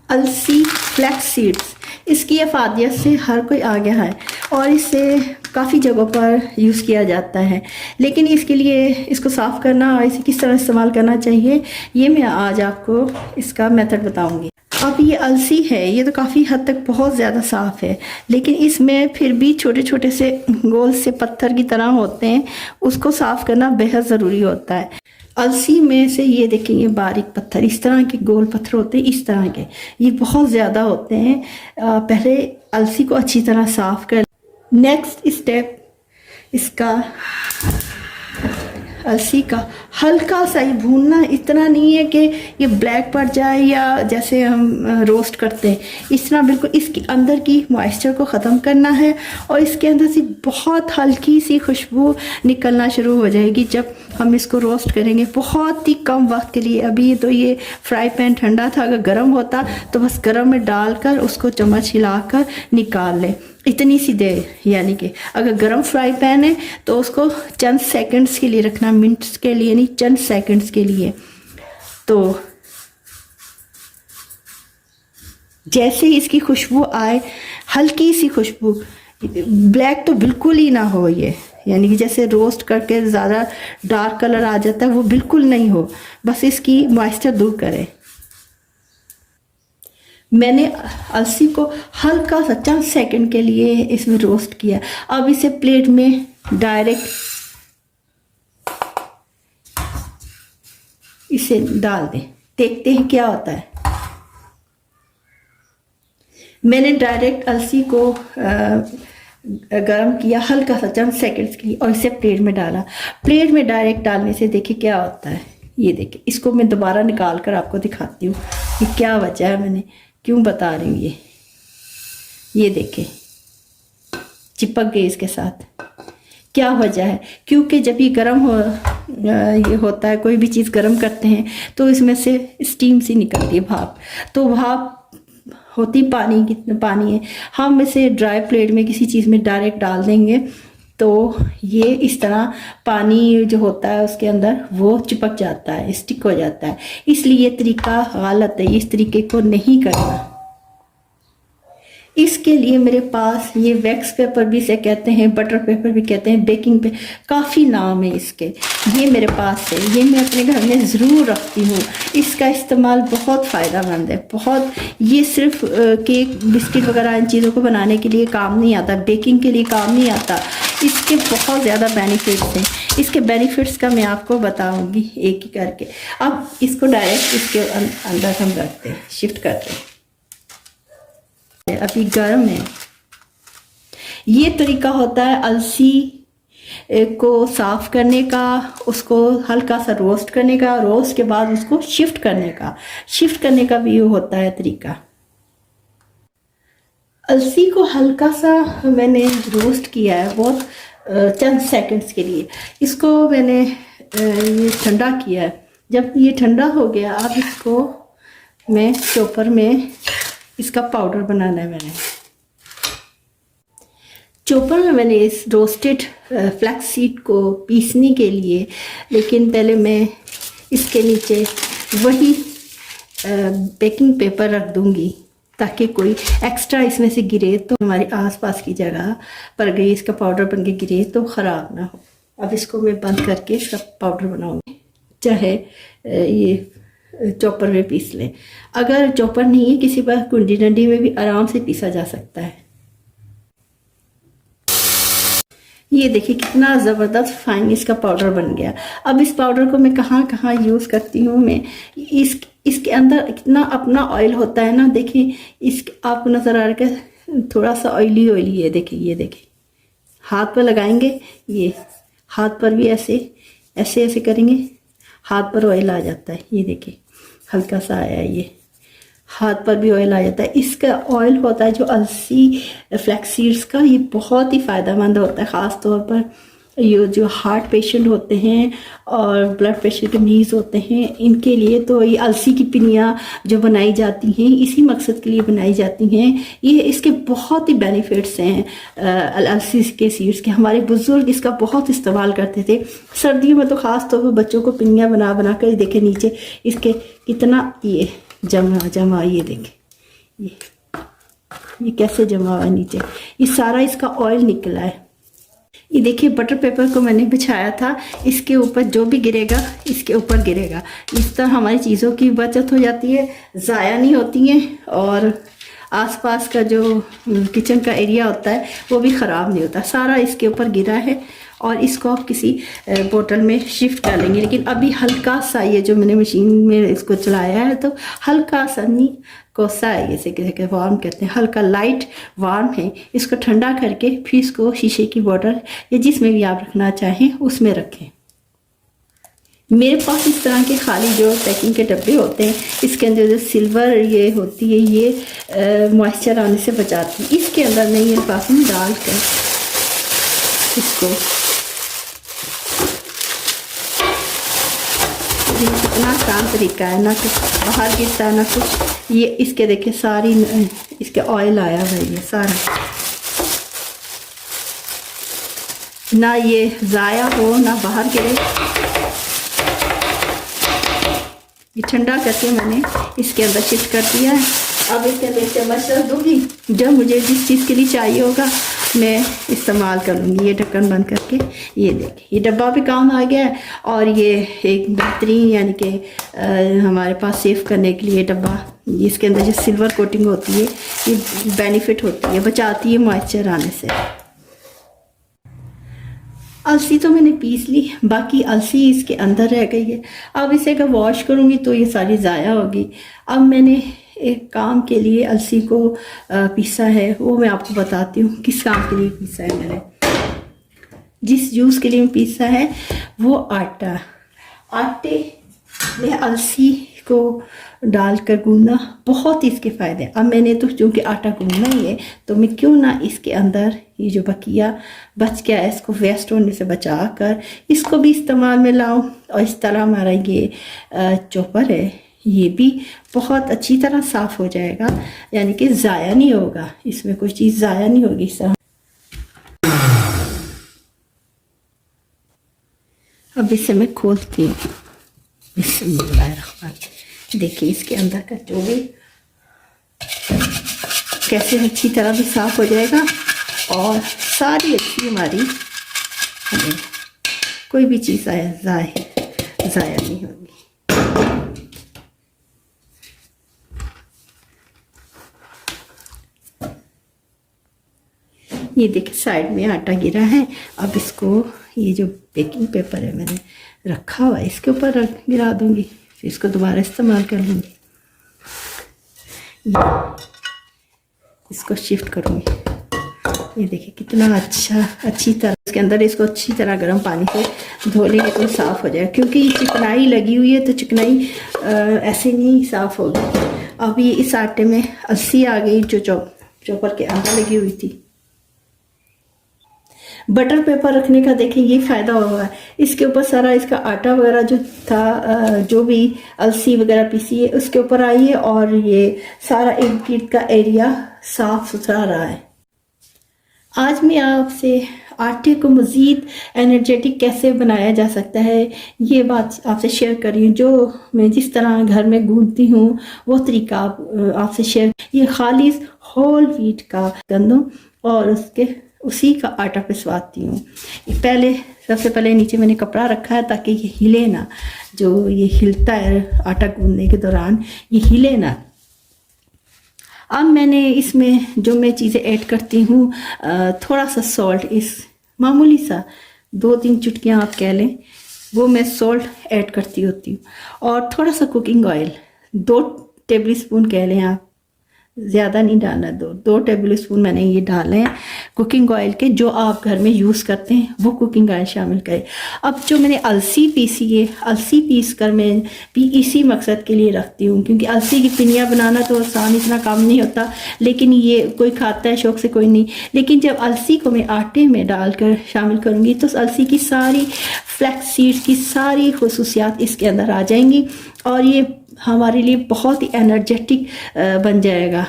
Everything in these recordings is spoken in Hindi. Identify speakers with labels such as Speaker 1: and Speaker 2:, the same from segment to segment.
Speaker 1: अलसी फ्लैक्स सीड्स, इसकी अफादियत से हर कोई आ गया है और इसे काफ़ी जगहों पर यूज़ किया जाता है। लेकिन इसके लिए इसको साफ़ करना और इसे किस तरह इस्तेमाल करना चाहिए, ये मैं आज आपको इसका मेथड बताऊंगी। अब ये अलसी है, ये तो काफ़ी हद तक बहुत ज़्यादा साफ़ है, लेकिन इसमें फिर भी छोटे छोटे से गोल से पत्थर की तरह होते हैं, उसको साफ़ करना बेहद ज़रूरी होता है। अलसी में से ये देखेंगे बारीक पत्थर, इस तरह के गोल पत्थर होते हैं, इस तरह के ये बहुत ज़्यादा होते हैं। पहले अलसी को अच्छी तरह साफ़ कर। नेक्स्ट स्टेप इसका अलसी का हल्का सा ही भूनना, इतना नहीं है कि ये ब्लैक पड़ जाए या जैसे हम रोस्ट करते हैं, इस तरह बिल्कुल इसके अंदर की मॉइस्चर को ख़त्म करना है और इसके अंदर से बहुत हल्की सी खुशबू निकलना शुरू हो जाएगी जब हम इसको रोस्ट करेंगे, बहुत ही कम वक्त के लिए। अभी तो ये फ्राई पैन ठंडा था, अगर गर्म होता तो बस गर्म में डालकर उसको चम्मच हिलाकर निकाल लें, इतनी सी देर। यानी कि अगर गर्म फ्राई पैन है तो उसको चंद सेकंड्स के लिए रखना, मिनट्स के लिए नहीं, चंद सेकंड्स के लिए। तो जैसे ही इसकी खुशबू आए, हल्की सी खुशबू, ब्लैक तो बिल्कुल ही ना हो ये, यानी कि जैसे रोस्ट करके ज़्यादा डार्क कलर आ जाता है वो बिल्कुल नहीं हो, बस इसकी मॉइस्चर दूर करे। मैंने अलसी को हल्का सा चंद सेकंड के लिए इसमें रोस्ट किया। अब इसे प्लेट में डायरेक्ट इसे डाल दें, देखते हैं क्या होता है। मैंने डायरेक्ट अलसी को गरम किया हल्का सा चंद सेकंड्स के लिए और इसे प्लेट में डाला। प्लेट में डायरेक्ट डालने से देखिए क्या होता है। ये देखिए, इसको मैं दोबारा निकाल कर आपको दिखाती हूँ कि क्या वजह है, मैंने क्यों बता रही हूँ। ये देखें चिपक गई इसके साथ, क्या वजह है? क्योंकि जब ये गर्म ये होता है, कोई भी चीज़ गर्म करते हैं तो इसमें से स्टीम सी निकलती है, भाप। तो भाप होती पानी, कितना पानी है, हम इसे ड्राई प्लेट में किसी चीज़ में डायरेक्ट डाल देंगे तो ये इस तरह पानी जो होता है उसके अंदर वो चिपक जाता है, स्टिक हो जाता है। इसलिए ये तरीका गलत है, इस तरीके को नहीं करना। इसके लिए मेरे पास ये वैक्स पेपर भी इसे कहते हैं, बटर पेपर भी कहते हैं, बेकिंग पे काफ़ी नाम है इसके, ये मेरे पास है, ये मैं अपने घर में ज़रूर रखती हूँ। इसका इस्तेमाल बहुत फ़ायदेमंद है, बहुत। ये सिर्फ केक बिस्किट वगैरह इन चीज़ों को बनाने के लिए काम नहीं आता, बेकिंग के लिए काम नहीं आता। इसके बहुत ज़्यादा बेनिफिट्स हैं। इसके बेनिफिट्स का मैं आपको बताऊँगी एक ही करके। अब इसको डायरेक्ट इसके अंदर हम रखते हैं, शिफ्ट करते हैं। अभी गर्म है। ये तरीका होता है अलसी को साफ करने का, उसको हल्का सा रोस्ट करने का, रोस्ट के बाद उसको शिफ्ट करने का भी होता है तरीका। अलसी को हल्का सा मैंने रोस्ट किया है, बहुत चंद सेकंड्स के लिए। इसको मैंने ये ठंडा किया है। जब ये ठंडा हो गया, अब इसको मैं चॉपर में इसका पाउडर बनाना है। मैंने चॉपर में मैंने इस रोस्टेड फ्लैक्स सीड को पीसने के लिए, लेकिन पहले मैं इसके नीचे वही बेकिंग पेपर रख दूंगी ताकि कोई एक्स्ट्रा इसमें से गिरे तो हमारी आसपास की जगह पर गई इसका पाउडर बन के गिरे तो ख़राब ना हो। अब इसको मैं बंद करके इसका पाउडर बनाऊंगी। चाहे ये चॉपर में पीस लें, अगर चॉपर नहीं है किसी पास कुंडी डंडी में भी आराम से पीसा जा सकता है। ये देखिए कितना ज़बरदस्त फाइन इसका पाउडर बन गया। अब इस पाउडर को मैं कहाँ कहाँ यूज़ करती हूँ। मैं इसके अंदर इतना अपना ऑयल होता है ना, देखिए इस आपको नज़र आ रहा है थोड़ा सा ऑयली है। देखिए ये देखिए, हाथ पर लगाएंगे, ये हाथ पर भी ऐसे ऐसे ऐसे करेंगे, हाथ पर ऑयल आ जाता है। ये देखिए हल्का सा आया, ये हाथ पर भी ऑयल आ जाता है। इसका ऑयल होता है जो अलसी फ्लैक्स सीड्स का, ये बहुत ही फ़ायदेमंद होता है। ख़ास तौर पर ये जो हार्ट पेशेंट होते हैं और ब्लड प्रेशर के मरीज़ होते हैं, इनके लिए तो ये अलसी की पिनियाँ जो बनाई जाती हैं इसी मकसद के लिए बनाई जाती हैं। ये इसके बहुत ही बेनिफिट्स हैं अलसी के सीड्स के। हमारे बुज़ुर्ग इसका बहुत इस्तेमाल करते थे। सर्दियों में तो ख़ास तौर पर बच्चों को पिनियाँ बना बना कर देखे नीचे इसके कितना ये जमा, ये देखें ये कैसे जमा हुआ है नीचे, ये सारा इसका ऑयल निकला है। ये देखिए बटर पेपर को मैंने बिछाया था, इसके ऊपर जो भी गिरेगा इसके ऊपर गिरेगा। इस तरह हमारी चीज़ों की बचत हो जाती है, ज़ाया नहीं होती हैं, और आसपास का जो किचन का एरिया होता है वो भी ख़राब नहीं होता। सारा इसके ऊपर गिरा है और इसको आप किसी बोतल में शिफ्ट कर लेंगे। लेकिन अभी हल्का सा, ये जो मैंने मशीन में इसको चलाया है तो हल्का सा नहीं कोसा है, जैसे कि वार्म कहते हैं, हल्का लाइट वार्म है। इसको ठंडा करके फिर इसको शीशे की बोतल या जिसमें भी आप रखना चाहें उसमें रखें। मेरे पास इस तरह के खाली जो पैकिंग के डब्बे होते हैं, इसके अंदर जो सिल्वर ये होती है, ये मॉइस्चर आने से बचाती है। इसके अंदर मैं ये पास में डाल कर इसको, इतना आसान तरीका है, ना कुछ बाहर गिरता ना कुछ। ये इसके देखिए सारी इसके ऑयल आया हुआ है, ये सारा, ना ये ज़ाया हो ना बाहर गिरे। ये ठंडा करके मैंने इसके अंदर शिफ्ट कर दिया है। अब इसके अंदर चम्मच रख दूँगी, जब मुझे जिस चीज़ के लिए चाहिए होगा मैं इस्तेमाल कर लूँगी। ये ढक्कन बंद करके, ये देखिए ये डब्बा भी काम आ गया है, और ये एक बेहतरीन यानी कि हमारे पास सेव करने के लिए डब्बा, इसके अंदर जो सिल्वर कोटिंग होती है ये बेनिफिट होती है, बचाती है मॉइस्चर आने से। अलसी तो मैंने पीस ली, बाकी अलसी इसके अंदर रह गई है। अब इसे अगर वॉश करूँगी तो ये सारी ज़ाया होगी। अब मैंने एक काम के लिए अलसी को पीसा है, वो मैं आपको बताती हूँ किस काम के लिए पीसा है मैंने। जिस जूस के लिए पीसा है वो आटे में अलसी को डालकर गूंदना, बहुत ही इसके फ़ायदे। अब मैंने तो चूँकि आटा गूंदना ही है तो मैं क्यों ना इसके अंदर ये जो बकिया बच गया है इसको वेस्ट होने से बचा कर इसको भी इस्तेमाल में लाऊं। और इस तरह हमारा ये चॉपर है, ये भी बहुत अच्छी तरह साफ़ हो जाएगा, यानी कि ज़ाया नहीं होगा, इसमें कोई चीज़ ज़ाया नहीं होगी। इस तरह अब इसे मैं खोलती हूँ। देखिए इसके अंदर का जो भी कैसे अच्छी तरह भी साफ़ हो जाएगा, और सारी अच्छी हमारी हमें कोई भी चीज़ ज़ाया नहीं होगी। ये देखिए साइड में आटा गिरा है। अब इसको, ये जो बेकिंग पेपर है मैंने रखा हुआ है इसके ऊपर गिरा दूंगी, फिर इसको दोबारा इस्तेमाल कर लूँगी। इसको शिफ्ट करूँगी। ये देखिए कितना अच्छी तरह इसके अंदर, इसको अच्छी तरह गर्म पानी से धो लेंगे तो साफ़ हो जाएगा, क्योंकि ये चिकनाई लगी हुई है तो चिकनाई ऐसे नहीं साफ़ होगी। अब ये इस आटे में अलसी आ गई जो चॉपर के अंदर लगी हुई थी। बटर पेपर रखने का देखिए ये फ़ायदा हुआ है, इसके ऊपर सारा इसका आटा वगैरह जो था, जो भी अलसी वगैरह पीसी है उसके ऊपर आई है, और ये सारा एक फीट का एरिया साफ सुथरा रहा है। आज मैं आपसे आटे को मज़ीद एनर्जेटिक कैसे बनाया जा सकता है ये बात आपसे शेयर कर रही हूँ। जो मैं जिस तरह घर में गूंथती हूँ वो तरीका आपसे शेयर। ये खालिस होल व्हीट का गंदम और उसी का आटा पिसवाती हूँ। सबसे पहले नीचे मैंने कपड़ा रखा है ताकि ये हिले ना, जो ये हिलता है आटा गूंदने के दौरान ये हिले ना। अब मैंने इसमें जो मैं चीज़ें ऐड करती हूँ, थोड़ा सा सॉल्ट, इस मामूली सा 2-3 चुटकियाँ आप कह लें, वो मैं सॉल्ट ऐड करती होती हूँ। और थोड़ा सा कुकिंग ऑयल 2 टेबल स्पून कह लें आप, ज़्यादा नहीं डालना, 2 टेबल स्पून मैंने ये डाले हैं कुकिंग ऑयल के। जो आप घर में यूज़ करते हैं वो कुकिंग ऑयल शामिल करें। अब जो मैंने अलसी पीसी है, अलसी पीस कर मैं भी इसी मकसद के लिए रखती हूँ, क्योंकि अलसी की पिनिया बनाना तो आसान इतना काम नहीं होता, लेकिन ये कोई खाता है शौक से, कोई नहीं। लेकिन जब अलसी को मैं आटे में डालकर शामिल करूँगी तो अलसी की सारी फ्लैक्स सीड्स की सारी खुसूसियात इसके अंदर आ जाएंगी, और ये हमारे लिए बहुत ही एनर्जेटिक बन जाएगा।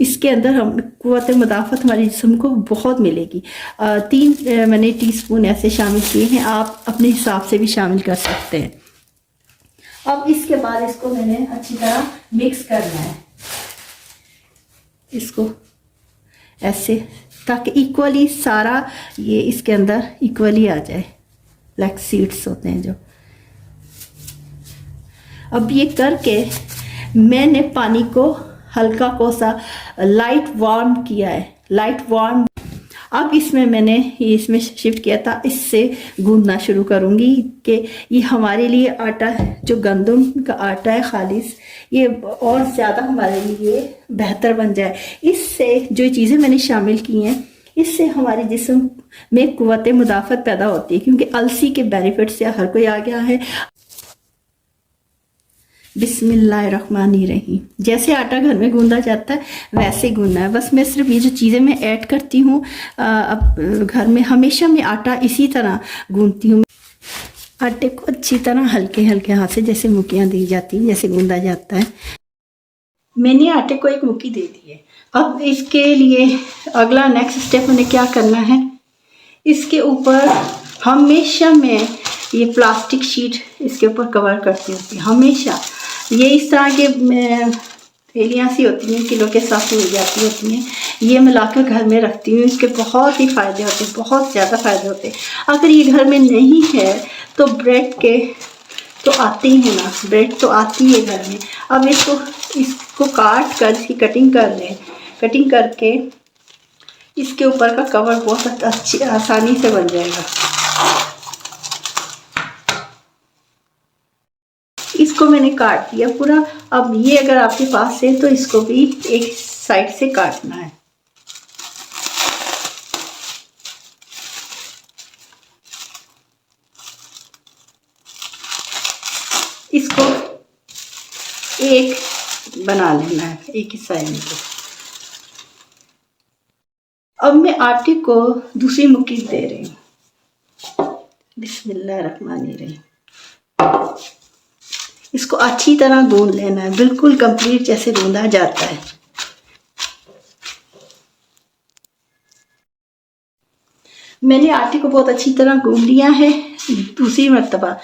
Speaker 1: इसके अंदर हम क़ुव्वत मुदाफ़त हमारे जिस्म को बहुत मिलेगी। 3 मैंने टीस्पून ऐसे शामिल किए हैं, आप अपने हिसाब से भी शामिल कर सकते हैं। अब इसके बाद इसको मैंने अच्छी तरह मिक्स करना है। इसको ऐसे, ताकि इक्वली सारा ये इसके अंदर इक्वली आ जाए, लाइक सीड्स होते हैं जो। अब ये करके मैंने पानी को हल्का कोसा लाइट वार्म किया है, लाइट वार्म। अब इसमें मैंने ये इसमें शिफ्ट किया था, इससे गूंदना शुरू करूँगी कि ये हमारे लिए आटा, जो गंदम का आटा है खालिस, ये और ज़्यादा हमारे लिए बेहतर बन जाए। इससे जो चीज़ें मैंने शामिल की हैं, इससे हमारे जिस्म में कुव्वत मुदाफ़त पैदा होती है, क्योंकि अलसी के बेनिफिट से हर कोई आ गया है। बिस्मिल्लाहिर्रहमानिर्रहीम। जैसे आटा घर में गूंदा जाता है वैसे गूंदना है। बस मैं सिर्फ ये जो चीज़ें मैं ऐड करती हूँ, अब घर में हमेशा मैं आटा इसी तरह गूंदती हूँ। आटे को अच्छी तरह हल्के हल्के हाथ से जैसे मुक्कियाँ दी जाती हैं, जैसे गूंदा जाता है। मैंने आटे को एक मुक्की दे दी है। अब इसके लिए अगला नेक्स्ट स्टेप मैंने क्या करना है, इसके ऊपर हमेशा मैं ये प्लास्टिक शीट इसके ऊपर कवर करती हूँ हमेशा। ये इस तरह के थैलियाँ सी होती हैं, किलो के साथ मिल जाती होती हैं, ये मैं लाकर घर में रखती हूँ। इसके बहुत ही फ़ायदे होते हैं, बहुत ज़्यादा फ़ायदे होते हैं। अगर ये घर में नहीं है तो ब्रेड के तो आते ही है ना, ब्रेड तो आती है घर में। अब इसको काट कर इसकी कटिंग कर लें। कटिंग करके इसके ऊपर का कवर बहुत अच्छी आसानी से बन जाएगा। इसको मैंने काट दिया पूरा। अब ये अगर आपके पास है तो इसको भी एक साइड से काटना है। इसको एक बना लेना है, एक ही साइड में। अब मैं आटे को दूसरी मुट्ठी दे रही हूँ। बिस्मिल्लाहिर्रहमानिर्रहीम। इसको अच्छी तरह गूंद लेना है, बिल्कुल कंप्लीट जैसे गूंदा जाता है। मैंने आटे को बहुत अच्छी तरह गूंद लिया है दूसरी मर्तबा।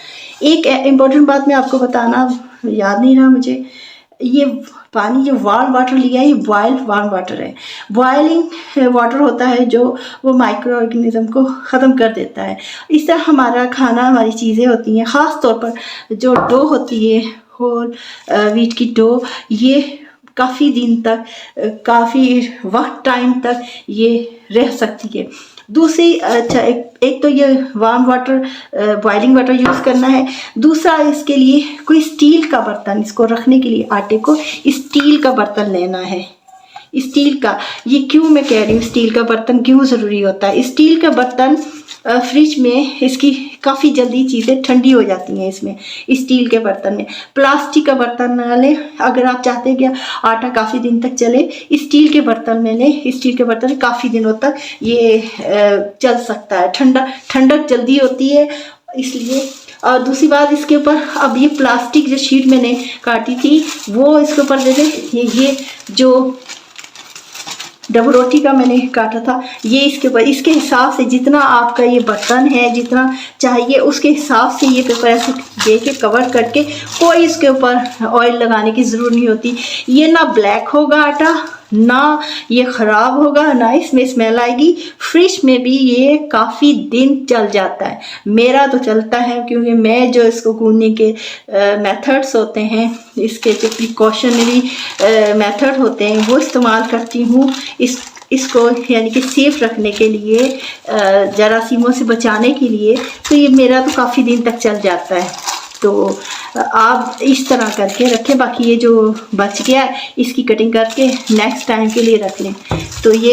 Speaker 1: एक इम्पोर्टेंट बात मैं आपको बताना याद नहीं रहा मुझे, ये पानी जो वार्म वाटर लिया है ये बॉइल्ड वार्म वाटर है। बॉइलिंग वाटर होता है जो वो माइक्रो ऑर्गेनिज्म को ख़त्म कर देता है। इस तरह हमारा खाना, हमारी चीज़ें होती हैं, ख़ास तौर पर जो डो होती है होल व्हीट की डो, ये काफ़ी दिन तक, काफ़ी वक्त टाइम तक ये रह सकती है। दूसरी, अच्छा, एक तो ये warm water boiling water use करना है। दूसरा, इसके लिए कोई स्टील का बर्तन, इसको रखने के लिए आटे को स्टील का बर्तन लेना है। स्टील का, ये क्यों मैं कह रही हूँ स्टील का बर्तन क्यों ज़रूरी होता है। स्टील का बर्तन फ्रिज में इसकी काफ़ी जल्दी चीज़ें ठंडी हो जाती हैं इसमें, स्टील के बर्तन में। प्लास्टिक का बर्तन ना लें। अगर आप चाहते हैं कि आटा काफ़ी दिन तक चले, स्टील के बर्तन में लें। स्टील के बर्तन काफ़ी दिनों तक ये चल सकता है, ठंडक जल्दी होती है इसलिए। और दूसरी बात, इसके ऊपर अब ये प्लास्टिक जो शीट मैंने काटी थी वो इसके ऊपर दे दें। ये जो डबल रोटी का मैंने काटा था, ये इसके ऊपर, इसके हिसाब से जितना आपका ये बर्तन है, जितना चाहिए उसके हिसाब से ये पेपर ऐसे दे के कवर करके, कोई इसके ऊपर ऑयल लगाने की ज़रूरत नहीं होती। ये ना ब्लैक होगा आटा, ना ये ख़राब होगा, ना इसमें स्मेल आएगी। फ्रिज में भी ये काफ़ी दिन चल जाता है। मेरा तो चलता है क्योंकि मैं जो इसको गूंदने के मेथड्स होते हैं, इसके जो प्रिकॉशनरी मेथड होते हैं वो इस्तेमाल करती हूँ। इसको यानी कि सेफ रखने के लिए, जरासीमों से बचाने के लिए। तो ये मेरा तो काफ़ी दिन तक चल जाता है। तो आप इस तरह करके रखें। बाकी ये जो बच गया है इसकी कटिंग करके नेक्स्ट टाइम के लिए रख लें। तो ये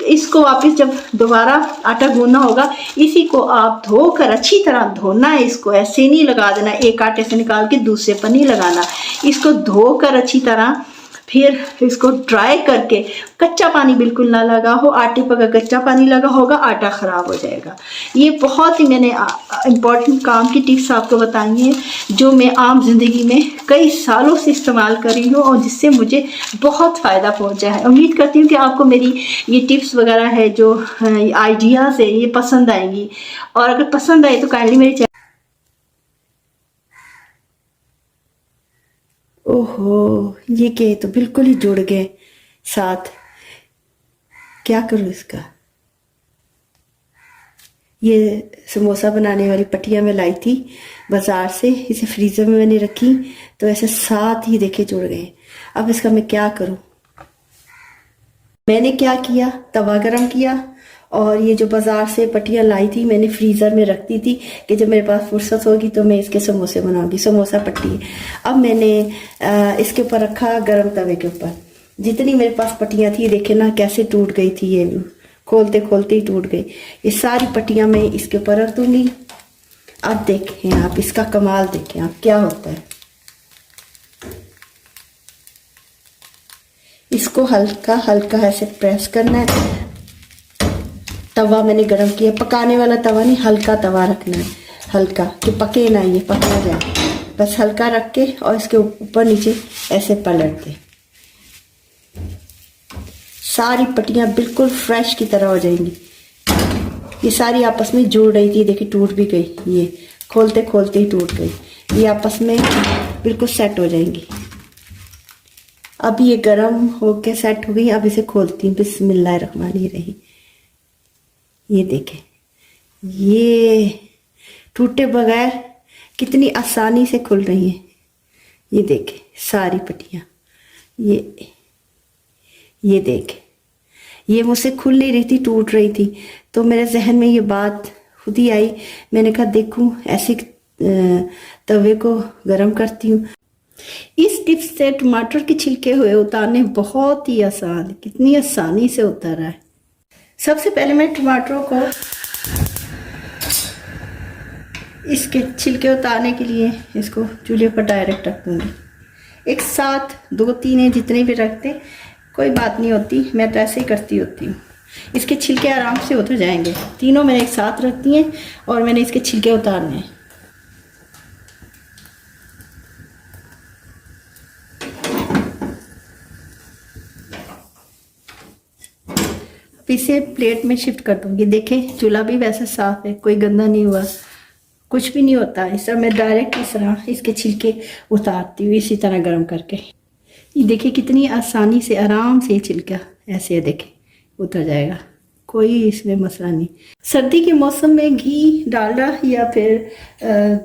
Speaker 1: इसको वापस जब दोबारा आटा गूंदना होगा, इसी को आप धोकर अच्छी तरह धोना है। इसको ऐसे नहीं लगा देना, एक आटे से निकाल के दूसरे पर नहीं लगाना। इसको धोकर अच्छी तरह, फिर इसको ड्राई करके, कच्चा पानी बिल्कुल ना लगा हो। आटे पर अगर कच्चा पानी लगा होगा आटा ख़राब हो जाएगा। ये बहुत ही मैंने इम्पॉर्टेंट काम की टिप्स आपको बताई हैं जो मैं आम जिंदगी में कई सालों से इस्तेमाल कर रही हूँ और जिससे मुझे बहुत फ़ायदा पहुँचा है। उम्मीद करती हूँ कि आपको मेरी ये टिप्स वगैरह है, जो आइडियाज़ है, ये पसंद आएंगी। और अगर पसंद आए तो काइंडली मेरे चैनल, ओहो, ये क्या, तो बिल्कुल ही जुड़ गए। साथ क्या करूँ इसका। ये समोसा बनाने वाली पट्टियाँ मैं लाई थी बाज़ार से, इसे फ्रीज़र में मैंने रखी तो ऐसे साथ ही देखे जुड़ गए। अब इसका मैं क्या करूँ। मैंने क्या किया, तवा गरम किया और ये जो बाज़ार से पट्टियाँ लाई थी मैंने फ्रीज़र में रख दी थी कि जब मेरे पास फुर्सत होगी तो मैं इसके समोसे बनाऊंगी, समोसा पट्टी। अब मैंने इसके ऊपर रखा गरम तवे के ऊपर। जितनी मेरे पास पट्टियाँ थी देखे ना कैसे टूट गई थी, ये खोलते खोलते ही टूट गई। ये सारी पट्टियाँ मैं इसके ऊपर रख दूंगी। अब देखें आप इसका कमाल, देखें आप क्या होता है। इसको हल्का हल्का ऐसे प्रेस करना है। तवा मैंने गरम किया, पकाने वाला तवा नहीं, हल्का तवा रखना है, हल्का कि पके ना, ये पक ना जाए। बस हल्का रख के और इसके ऊपर नीचे ऐसे पलट दे। सारी पट्टियाँ बिल्कुल फ्रेश की तरह हो जाएंगी। ये सारी आपस में जुड़ रही थी, देखिए टूट भी गई, ये खोलते खोलते ही टूट गई। ये आपस में बिल्कुल सेट हो जाएंगी। अब ये गरम होके सेट हो गई। अब इसे खोलती हूँ, बिस्मिल्लाहिर्रहमानिर्रहीम। ये देखें, ये टूटे बगैर कितनी आसानी से खुल रही हैं। ये देखें सारी पट्टियाँ, ये देखें, ये मुझसे खुल नहीं रही थी, टूट रही थी। तो मेरे जहन में ये बात खुद ही आई। मैंने कहा देखूं ऐसे तवे को गरम करती हूँ। इस टिप्स से टमाटर के छिलके हुए उतारने बहुत ही आसान, कितनी आसानी से उतर रहा है। सबसे पहले मैं टमाटरों को इसके छिलके उतारने के लिए इसको चूल्हे पर डायरेक्ट रख दूँगी। एक साथ 2-3 है, जितने भी रखते कोई बात नहीं होती, मैं तो ऐसे ही करती होती हूँ। इसके छिलके आराम से उतर जाएंगे। तीनों मैंने एक साथ रखती हैं और मैंने इसके छिलके उतारने हैं। अब इसे प्लेट में शिफ्ट कर दूँगी। देखें चूल्हा भी वैसे साफ़ है, कोई गंदा नहीं हुआ, कुछ भी नहीं होता। इस तरह मैं डायरेक्ट इस तरह इसके छिलके उतारती हूँ, इसी तरह गर्म करके। ये देखिए कितनी आसानी से आराम से छिलका ऐसे देखें उतर जाएगा, कोई इसमें मसला नहीं। सर्दी के मौसम में घी, डालडा या फिर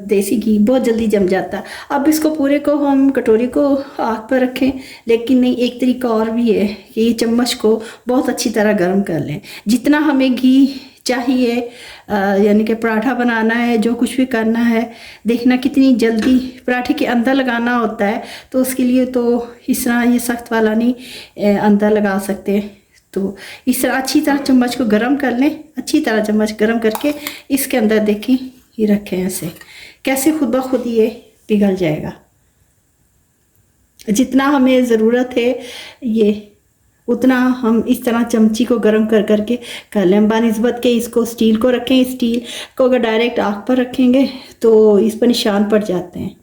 Speaker 1: देसी घी बहुत जल्दी जम जाता है। अब इसको पूरे को हम कटोरी को आग पर रखें, लेकिन नहीं, एक तरीका और भी है कि ये चम्मच को बहुत अच्छी तरह गर्म कर लें। जितना हमें घी चाहिए, यानी कि पराठा बनाना है, जो कुछ भी करना है, देखना कितनी जल्दी पराठे के अंदर लगाना होता है। तो उसके लिए तो इस तरह ये सख्त वाला नहीं अंदर लगा सकते। तो इस तरह अच्छी तरह चम्मच को गर्म कर लें। अच्छी तरह चम्मच गर्म करके इसके अंदर देखें ये रखें, ऐसे कैसे खुद ब खुद ये पिघल जाएगा। जितना हमें ज़रूरत है ये उतना हम इस तरह चमची को गर्म कर करके कर लें। बानिस्बत के इसको स्टील को रखें। स्टील को अगर डायरेक्ट आग पर रखेंगे तो इस पर निशान पड़ जाते हैं।